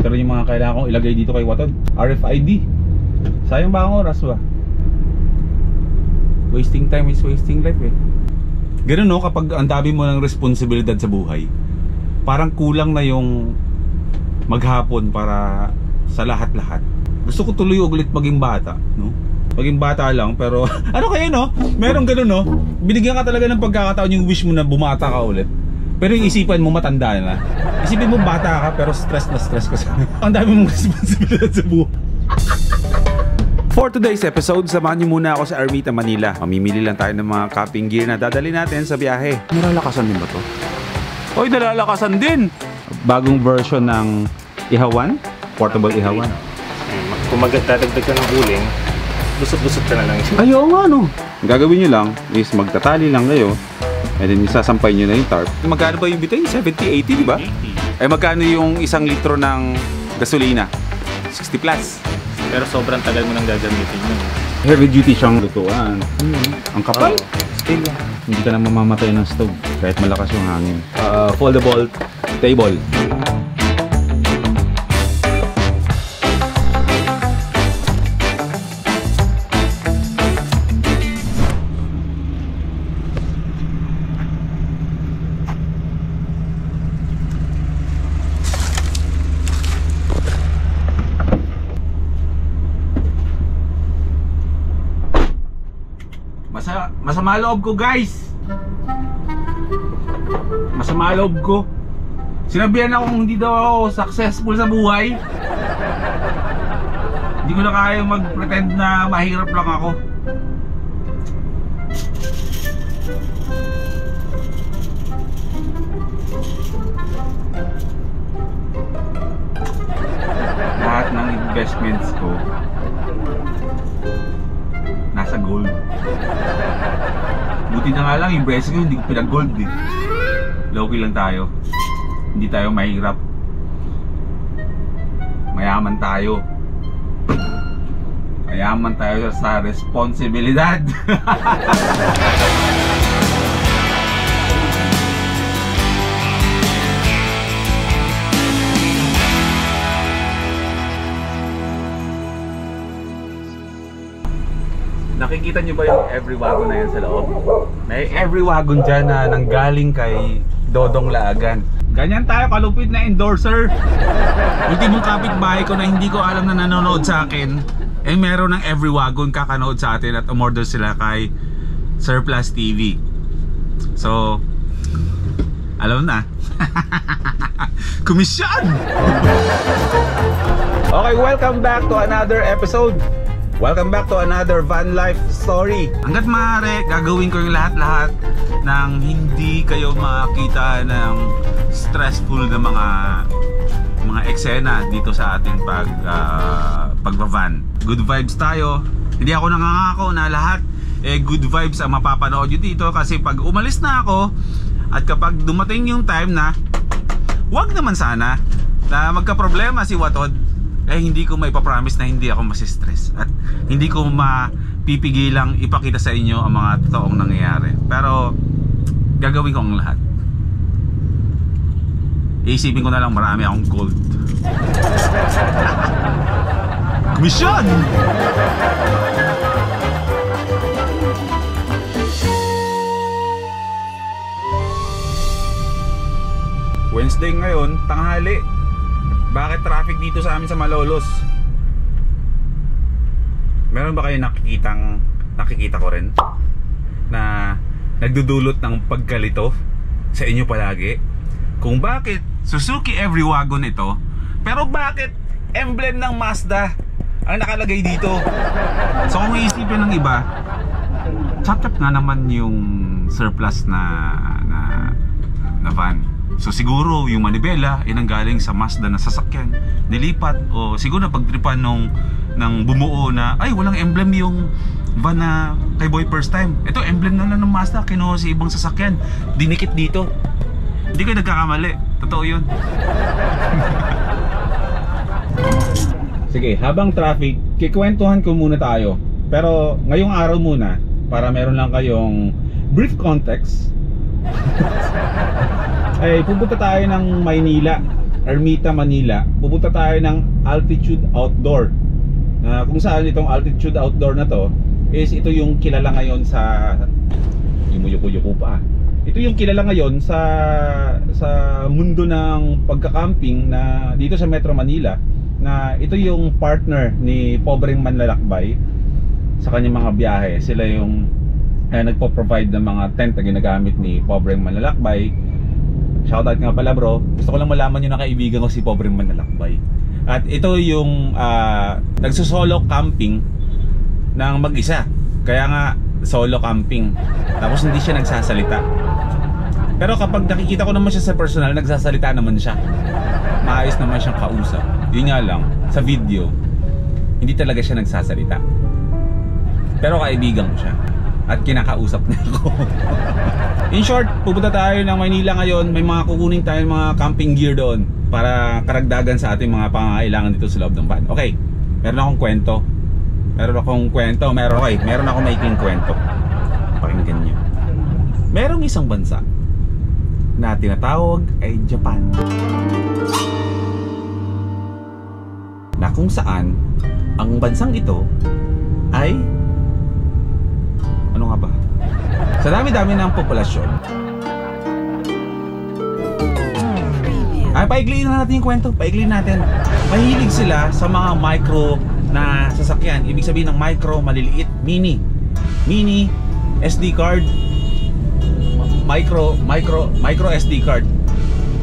Ito rin yung mga kailangan kong ilagay dito kay Watod. RFID. Sayang ba ang oras ba? Wasting time is wasting life eh. Ganun no, kapag ang dami mo ng responsibilidad sa buhay, parang kulang na yung maghapon para sa lahat-lahat. Gusto ko tuloy ulit maging bata, no? Maging bata lang, pero ano kaya no? Meron ganun no? Binigyan ka talaga ng pagkakataon yung wish mo na bumata ka ulit. Pero yung isipan mo matanda na. Isipin mo bata ka pero stress na stress ka sa ang dami mong responsibilidad sa buhay. For today's episode, samahan niyo muna ako sa Ermita, Manila. Mamimili lang tayo ng mga camping gear na dadali natin sa biyahe. Nalalakasan din ba to? Oy, nalalakasan din! Bagong version ng Ihawan, portable Ihawan. Kung magdadagdag ka ng uling, busot-busot ka na lang siya. Ayaw nga no! Ang gagawin nyo lang is magtatali lang kayo and then isasampay nyo na yung tarp. Magkano ba yung bitayin? 70-80 di ba? 80. Eh magkano yung 1 litro ng gasolina? 60 plus. Pero sobrang tagal mo nang gagamitin yun. Heavy duty siyang lutuan. Ang kapal. Still lang. Hindi ka na mamamatay ng stove kahit malakas yung hangin. Foldable table. Masama loob ko guys. Masama loob ko. Sinabihan ako kung hindi daw ako successful sa buhay. Hindi ko na kaya mag-pretend na mahirap lang ako. Lahat ng investments ko nasa gold. Buti na nga lang yung presyo ko hindi ko pinag-gold eh. Low-key lang tayo. Hindi tayo mahirap. Mayaman tayo. Mayaman tayo sa responsibilidad. Nakikita nyo ba yung every wagon na yan sa loob? May every wagon dyan na nanggaling kay Dodong Laagan. Ganyan tayo kalupit na endorser. Ultimong kapitbahay ko na hindi ko alam na nanonood sa akin, eh meron ng every wagon kakanood sa atin at umorder sila kay Surplus TV. So, alam na. Komisyon! Okay, welcome back to another episode. Welcome back to another van life story. Hanggat maaari, gagawin ko yung lahat-lahat nang hindi kayo makakita ng stressful na mga eksena dito sa ating pagbavan. Good vibes tayo. Hindi ako nangangako na lahat good vibes ang mapapanood nyo dito, kasi pag umalis na ako at kapag dumating yung time na wag naman sana na magka-problema si Watod, hindi ko maipapromise na hindi ako masistress at hindi ko mapipigilang ipakita sa inyo ang mga totoong nangyayari. Pero gagawin ko ang lahat. Iisipin ko na lang marami akong gold. Mission! Wednesday ngayon, tanghali. Bakit traffic dito sa amin sa Malolos? Meron ba kayo nakikita ko rin na nagdudulot ng pagkalito sa inyo palagi? Kung bakit Suzuki every wagon ito, pero bakit emblem ng Mazda ang nakalagay dito? So kung iisipin ng iba, chap-chap nga naman yung surplus na van. So siguro yung manibela ay nanggaling sa Mazda na sasakyan, nilipat, o siguro na pagtripan ng bumuo na ay walang emblem yung van na kay Boy first time. Ito emblem na lang ng Mazda, kinuha sa ibang sasakyan, dinikit dito. Hindi kayo nagkakamali, totoo yun. Sige, habang traffic, kikwentuhan ko muna tayo. Pero ngayong araw muna, para meron lang kayong brief context. Ay pupunta tayo ng Maynila Ermita, Manila, pupunta tayo ng Altitude Outdoor. Kung saan itong Altitude Outdoor na to is ito yung kilala ngayon sa yumuko pa. Ito yung kilala ngayon sa mundo ng pagka-camping na dito sa Metro Manila, na ito yung partner ni Pobreng Manlalakbay sa kanyang mga biyahe. Sila yung nagpo-provide ng mga tent na ginagamit ni Pobreng Manlalakbay. Shoutout nga pala bro, gusto ko lang malaman nyo na kaibigan ko si Pobreng Manlalakbay. At ito yung nagsusolo camping ng mag-isa. Kaya nga solo camping. Tapos hindi siya nagsasalita. Pero kapag nakikita ko naman siya sa personal, nagsasalita naman siya. Maayos naman siyang kausap. Yun nga lang, sa video hindi talaga siya nagsasalita. Pero kaibigan ko siya at kinakausap niya ako. In short, pupunta tayo ng Maynila ngayon. May mga kukunin tayong mga camping gear doon para karagdagan sa ating mga pangangailangan dito sa loob ng van. Okay, meron akong kwento. Meron akong maikling kwento. Pakinggan nyo. Merong isang bansa na tinatawag ay Japan, na kung saan ang bansang ito ay ano nga ba? Sa dami-dami ng populasyon. Ay, paigliin na natin yung kwento. Paigliin natin. Mahilig sila sa mga micro na sasakyan. Ibig sabihin ng micro, maliliit, mini SD card, micro SD card.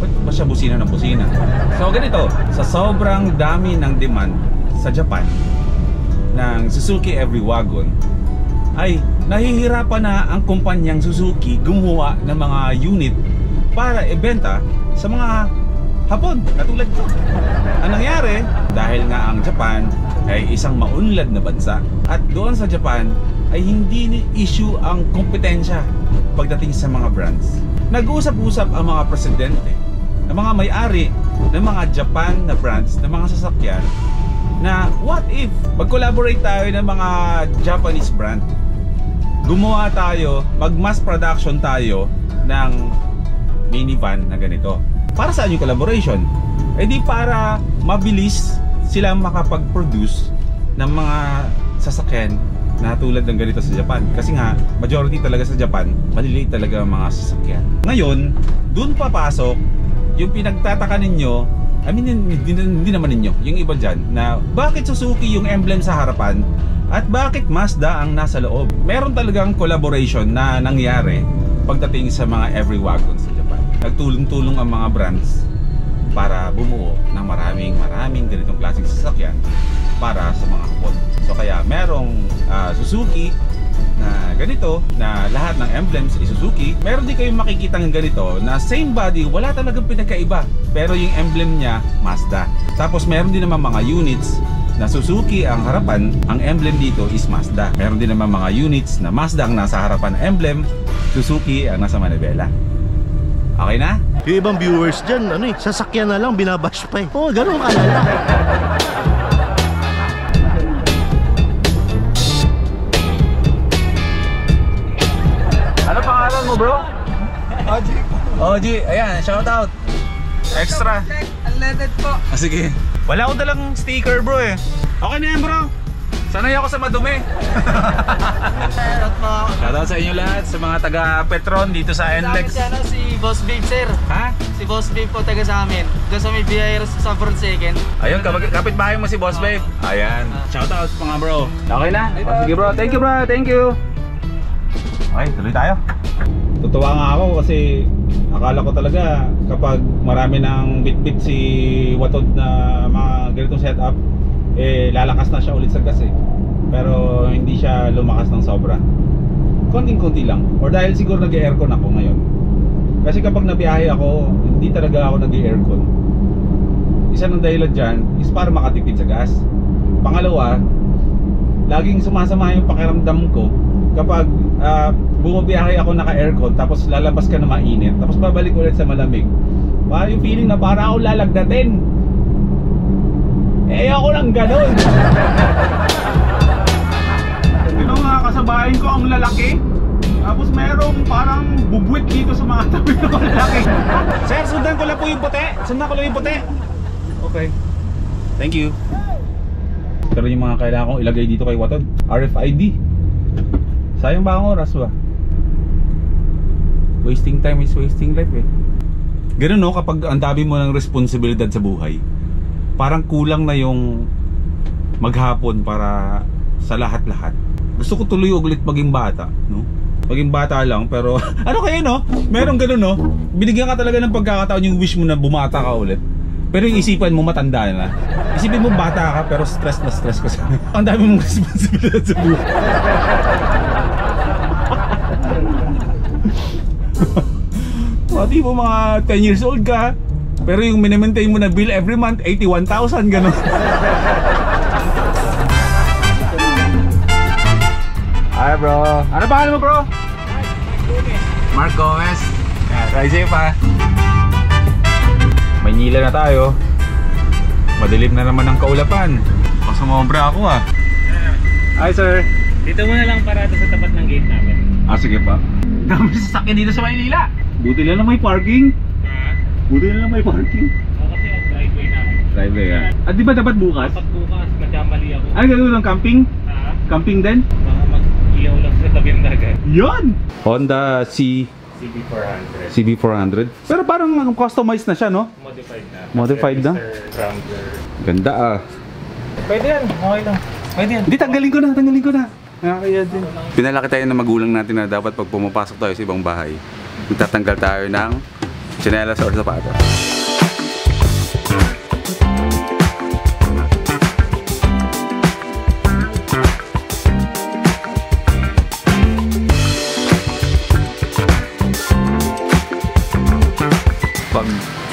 Ba't ba siya busina ng busina? So ganito, sa sobrang dami ng demand sa Japan ng Suzuki Every Wagon, ay nahihirapan na ang kumpanyang Suzuki gumawa ng mga unit para ibenta sa mga Hapon, katulad ko. Ang nangyari, dahil nga ang Japan ay isang maunlad na bansa, at doon sa Japan ay hindi ni issue ang kompetensya pagdating sa mga brands. Nag-uusap-usap ang mga presidente, ang mga may-ari ng mga Japan na brands, ng mga sasakyan, na what if mag-collaborate tayo ng mga Japanese brand, gumawa tayo, mag-mass production tayo ng minivan na ganito. Para saan yung collaboration? Eh di para mabilis sila makapag-produce ng mga sasakyan na tulad ng ganito sa Japan. Kasi nga, majority talaga sa Japan, maliliit talaga ang mga sasakyan. Ngayon, dun papasok yung pinagtataka ninyo, I mean, hindi naman ninyo, yung iba dyan, na bakit Suzuki yung emblem sa harapan at bakit Mazda ang nasa loob. Meron talagang collaboration na nangyari pagdating sa mga Every Wagon sa Japan. Nagtulong-tulong ang mga brands para bumuo ng maraming ganitong klaseng sasakyan para sa mga Hapon. So kaya merong Suzuki na ganito, na lahat ng emblems ay Suzuki. Meron din kayong makikita ng ganito na same body, wala talagang pinagkaiba, pero yung emblem niya Mazda. Tapos meron din naman mga units na Suzuki ang harapan, ang emblem dito is Mazda. Meron din naman mga units na Mazda ang nasa harapan ng emblem, Suzuki ang nasa manibela. Okay na? Yung ibang viewers dyan, sasakyan na lang, binabash pa eh. Oo, ganun kalala. Ano pangalan mo bro? OG. OG, ayan, shout out. Extra. Unleaded po. Sige. Wala akong dalang sticker bro eh. Okay na yan bro. Sanay ako sa madumi. Shoutout po. Shoutout sa inyo lahat, sa mga taga Petron dito sa NLEX. Si Boss Babe sir. Ha? Si Boss Babe po taga sa amin. Doon sa may BIR sa Front Second. Ayun, kapit-bahay mo si Boss Babe. Ayan, shoutout mga bro. Okay na? Sige bro, thank you bro, thank you. Okay, tuloy tayo. Tutuwa nga ako kasi akala ko talaga kapag marami ng bit-bit si Watod na mga ganitong setup, eh lalakas na siya ulit sa gas eh. Pero hindi siya lumakas ng sobra. Konting-konti lang. Or dahil siguro nag-aircon ako ngayon. Kasi kapag nabiyahe ako, hindi talaga ako nag-aircon. Isa ng dahilan dyan is para makatipid sa gas. Pangalawa, laging sumasama yung pakiramdam ko kapag bumabiyahe ako naka-aircon tapos lalabas ka na mainit tapos babalik ulit sa malamig. Yung feeling na para ako lalagdatin. Eh ako lang ganun. Ito nga kasabahin ko ang lalaki. Tapos merong parang bubwit dito sa mga tabi ng lalaki. Sir, sundan ko lang po yung puti. Sundan ko lang yung puti. Okay. Thank you. Pero yung mga kailangan kong ilagay dito kay Watod, RFID. Sayang ba ang oras ba? Wasting time is wasting life eh. Ganun no, kapag ang dami mo ng responsibilidad sa buhay, parang kulang na yung maghapon para sa lahat-lahat. Gusto ko tuloy ulit maging bata, no? Maging bata lang, pero ano kaya no? Merong ganun no? Binigyan ka talaga ng pagkakataon yung wish mo na bumata ka ulit. Pero yung isipan mo matanda na. Isipin mo bata ka pero stress na stress ka sa ang dami mong responsibilidad sa buhay. Di mo mga 10 years old ka, pero yung minimaintain mo na bill every month 81,000 gano'n. Hi bro. Ano pangalan mo bro? Mark Gomez. Try safe ha. Maynila na tayo. Madilim na naman ang kaulapan. Pasumobra ako ah. Hi sir. Dito muna lang parado sa tapat ng gate namin. Ah sige pa. Dami sasakyan dito sa Maynila. Buti lang may parking. Buti lang may parking. Kasi ang driveway namin. Driveway ah. At di ba dapat bukas? Dapat bukas, nagkamali ako. Ay gagawin ng camping? Camping din? Baka mag-iyaw lang sa tabi ng dagat. Yun! Honda CB400. CB400. Pero parang customized na siya no? Modified na. Modified na? Scrambler. Ganda ah. Pwede yan, okay lang. Pwede yan. Hindi, tanggalin ko na. Nakakaya din. Pinalaki tayo ng magulang natin na dapat pag pumapasok tayo sa ibang bahay, magtatanggal tayo ng tsinelas or sapatos.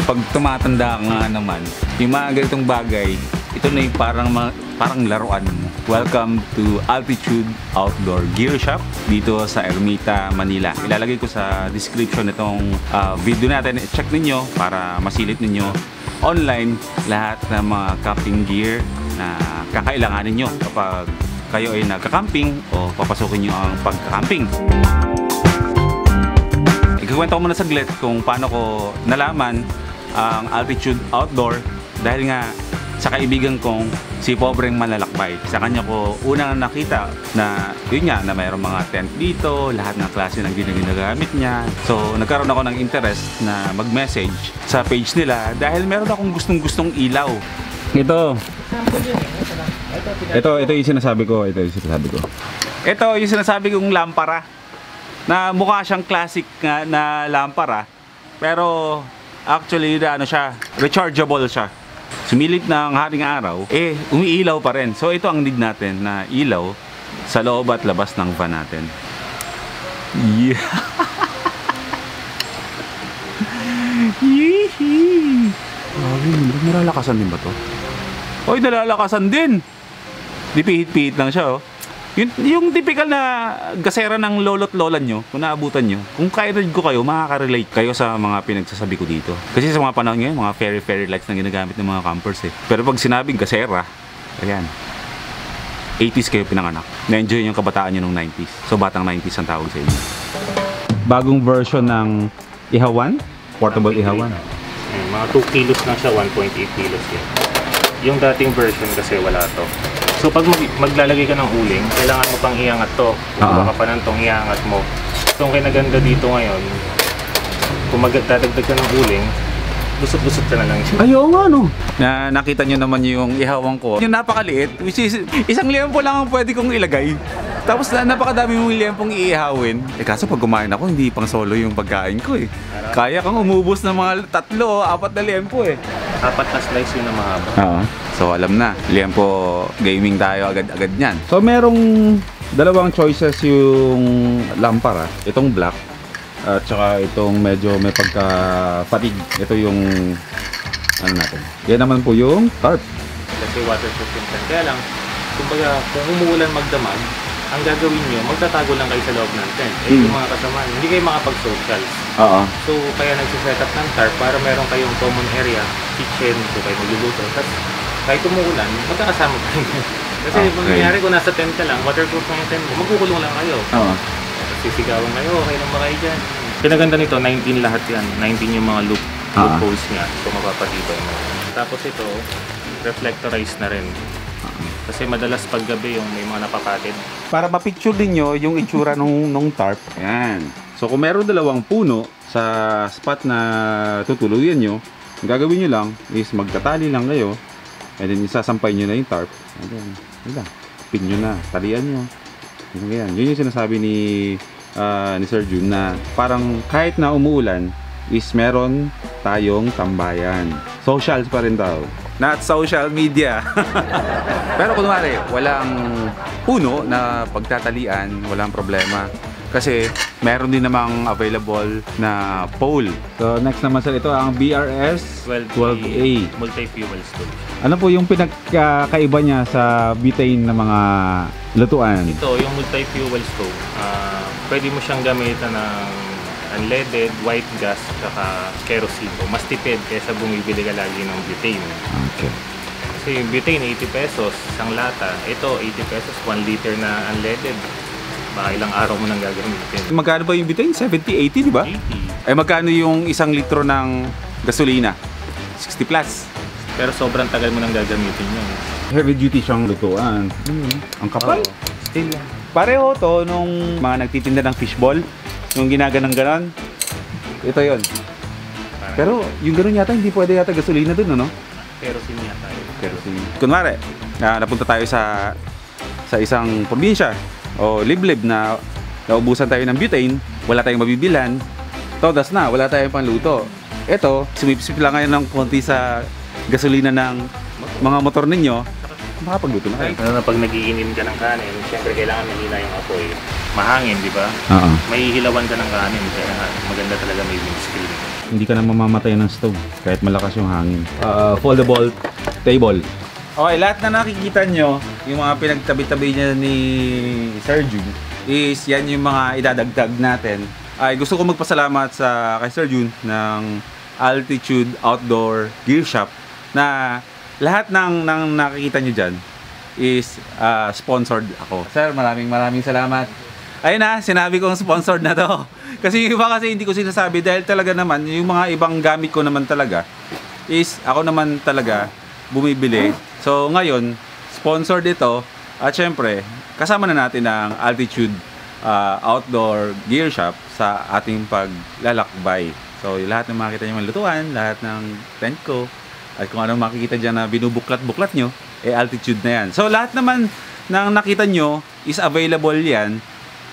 Pag tumatanda ka nga naman, yung mga ganitong bagay, ito na yung parang laruan mo. Welcome to Altitude Outdoor Gear Shop dito sa Ermita, Manila. Ilalagay ko sa description itong video natin. Check ninyo para masilip ninyo online lahat ng mga camping gear na kakailanganin nyo kapag kayo ay nagka-camping o papasukin nyo ang pagka-camping. Ikukwento ko muna saglit kung paano ko nalaman ang Altitude Outdoor dahil nga sa kaibigan kong si Pobreng Malalakbay. Sa kanya ko unang nakita na yun nga na mayroong mga tent dito, lahat ng klase ng ginagamit niya. So nagkaroon ako ng interest na mag-message sa page nila dahil meron akong gustong ilaw. Ito yung sinasabi ko. Ito yung sinasabi kong lampara na mukha siyang classic na lampara pero actually ano siya, rechargeable siya. Sumilip ng haring araw, umiilaw pa rin. So ito ang need natin na ilaw sa loob at labas ng van natin. Yeah. Yee-hee. Nalalakasan din ba to? Oy, nalalakasan din. Di pihit-pihit lang siya oh. Yung typical na gasera ng lolo't lola nyo, kung naabutan nyo, kung kairid ko kayo, makaka-relate kayo sa mga pinagsasabi ko dito. Kasi sa mga panahon ngayon, mga fairy lights na ginagamit ng mga campers eh. Pero pag sinabing gasera, ayan, 80s kayo pinanganak. Na-enjoy yung kabataan nyo nung 90s. So batang 90s ang tawag sa inyo. Bagong version ng ihawan, portable ihawan. Mga 2 kilos na siya, 1.8 kilos yan. Yung dating version kasi wala to. So pag maglalagay ka ng uling, kailangan mo pang iangat to. Kung baka pa nang iangat mo. So ang kinaganda dito ngayon, kung magdadagdag ka ng uling, busot-busot ka na lang siya. Ayaw nga no. Nakita nyo naman yung ihawang ko. Yung napakaliit, which is isang liempo lang ang pwede kong ilagay. Tapos napakadami mong liempong iihawin. Kaso pag kumain ako, hindi pang solo yung pagkain ko eh. Kaya kang umubos ng mga 3 o 4 na liempo eh. 4 na slice yun na mahaba. Oo. So alam na, liempo gaming tayo agad-agad niyan. So merong dalawang choices yung lampara. Itong black at saka itong medyo may pagka-fatigue. Ito yung ano natin. Yan naman po yung tarp. Kasi waterproof yung tent. Kaya lang, kumbaga kung umuulan magdamag, ang gagawin nyo, magtatago lang kayo sa loob ng tent. Yung mga kasama, hindi kayo makapag-social. Oo. So kaya nagsiset up ng tarp para meron kayong common area, kitchen, so kayo magluluto. Tapos kahit umuulan, magkakasama kayo. Kasi kung nangyari kung nasa tent ka lang, waterproof na yung tent mo, magkukulong lang kayo. Oo. sisigawan kayo, okay lang ba kayo dyan? Pinaganda nito, 19 lahat yan. 19 yung mga loopholes niya. So mapapatibay mo. Tapos ito, reflectorized na rin. Kasi madalas paggabi yung may mga napapatid. Para mapicture din nyo yung itsura nung tarp. Ayan. So kung meron dalawang puno sa spot na tutuluyan nyo, ang gagawin nyo lang is magtatali lang kayo. And then isasampay nyo na yung tarp. And then, yun lang. Pin nyo na. Talian nyo. Yun yung sinasabi ni Sir Jun na parang kahit na umuulan is meron tayong tambayan. Socials pa rin daw. Not social media. Pero kunwari, walang puno na pagtatalian, walang problema. Kasi meron din namang available na pole. So next naman sir, ito ang BRS 12A. Multi-fuel stove. Ano po yung pinagkaiba niya sa butane na mga lutuan? Ito, yung multi-fuel stove, pwede mo siyang gamitan ng unleaded, white gas, saka kerosene. Mas tipid kaysa bumibili ka lagi ng butane. Okay. Kasi yung butane, 80 pesos, isang lata. Ito, 80 pesos, 1 liter na unleaded. Baka ilang araw mo nang gagamitin. Magkano ba yung butane? 70, 80, di ba? 80. Ay magkano yung isang litro ng gasolina? 60 plus. Pero sobrang tagal mo nang gagamitin yun. Heavy duty siyang lutuan. Ang kapal. Still lang. Pareho to nung mga nagtitinda ng fishball. Yung ginaganang ganon. Ito yon. Pero yung ganon yata, hindi pwede yata gasolina dun, ano? Kerosene yata yun. Kerosene. Kunwari, napunta tayo sa isang probinsya o liblib na naubusan tayo ng butane, wala tayong mabibilhan, todas na, wala tayong panluto. Ito, sumipsip lang ngayon ng konti sa gasolina ng mga motor ninyo, makapagluto na kayo. Ano na pag nagiinim ka ng kanin, siyempre kailangan mahina yung apoy. Mahangin, di ba? Oo. May hilawan ka ng kanin, kaya maganda talaga may windscreen. Hindi ka na mamamatay ng stove kahit malakas yung hangin. Foldable table. Okay, lahat na nakikita nyo, yung mga pinagtabi-tabi niya ni Sir Jun, is yan yung mga idadagdag natin. Ay, gusto ko magpasalamat kay Sir Jun ng Altitude Outdoor Gear Shop na lahat ng nakikita nyo dyan is sponsored ako. Sir, maraming salamat. Ayun na, sinabi kong sponsored na to. Kasi yung iba kasi hindi ko sinasabi dahil talaga naman, yung mga ibang gamit ko naman talaga is ako naman talaga bumibili. So ngayon, sponsored ito at syempre, kasama na natin ang Altitude Outdoor Gear Shop sa ating paglalakbay. So lahat ng makikita nyo mga lutuan, lahat ng tent ko, at kung anong makikita dyan na binubuklat-buklat nyo, Altitude na yan. So lahat naman ng nakita nyo is available yan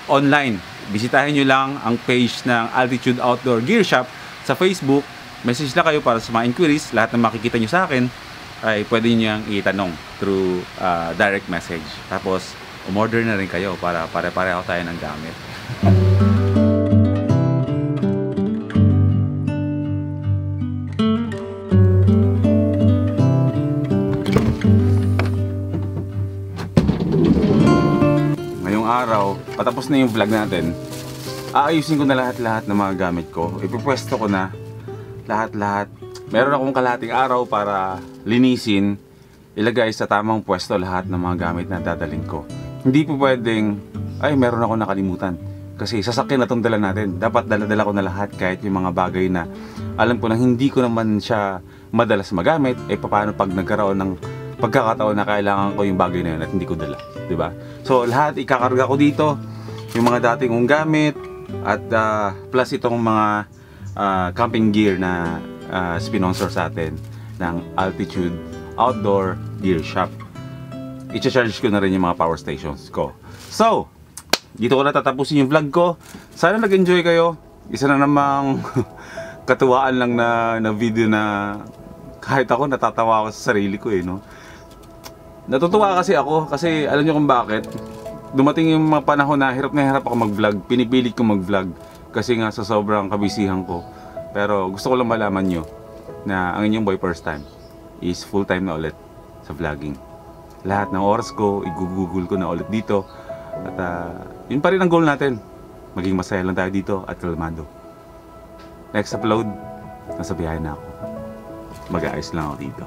online. Bisitahin nyo lang ang page ng Altitude Outdoor Gear Shop sa Facebook. Message na kayo para sa mga inquiries. Lahat ng makikita nyo sa akin ay pwede nyo yung itanong through direct message. Tapos, umorder na rin kayo para pare-pareho tayo ng gamit. Araw, patapos na yung vlog natin, aayusin ko na lahat-lahat ng mga gamit ko. Ipupwesto ko na lahat-lahat. Meron akong kalahating araw para linisin, ilagay sa tamang pwesto lahat ng mga gamit na dadalhin ko. Hindi po pwedeng, ay meron ako nakalimutan. Kasi sasakyan na itong dala natin. Dapat dala-dala ko na lahat kahit yung mga bagay na alam ko na hindi ko naman siya madalas magamit. Paano pag nagkaroon ng pagkakataon na kailangan ko yung bagay na yun at hindi ko dala, di ba? So lahat ikakarga ko dito, yung mga dating kong gamit at plus itong mga camping gear na sponsor sa atin ng Altitude Outdoor Gear Shop. I-charge ko na rin yung mga power stations ko. So, dito ko na tatapusin yung vlog ko. Sana nag-enjoy kayo. Isa na namang katuwaan lang na video na kahit ako natatawa ako sa sarili ko no? Natutuwa kasi ako kasi alam niyo kung bakit. Dumating yung mga panahon na hirap ako mag-vlog. Pinipilit ko mag-vlog kasi nga sa sobrang kabisihan ko. Pero gusto ko lang malaman nyo na ang inyong boy first time is full time na ulit sa vlogging. Lahat ng oras ko, i-google ko na ulit dito. At yun pa rin ang goal natin. Maging masaya lang tayo dito at kalmado. Next upload, nasa biyahe na ako. Mag-aayos lang ako dito.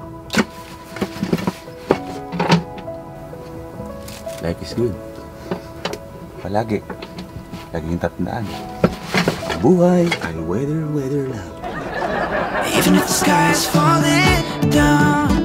Life is good. Palagi. Laging tandaan. Buhay ay weather lang. Even if the sky is falling down,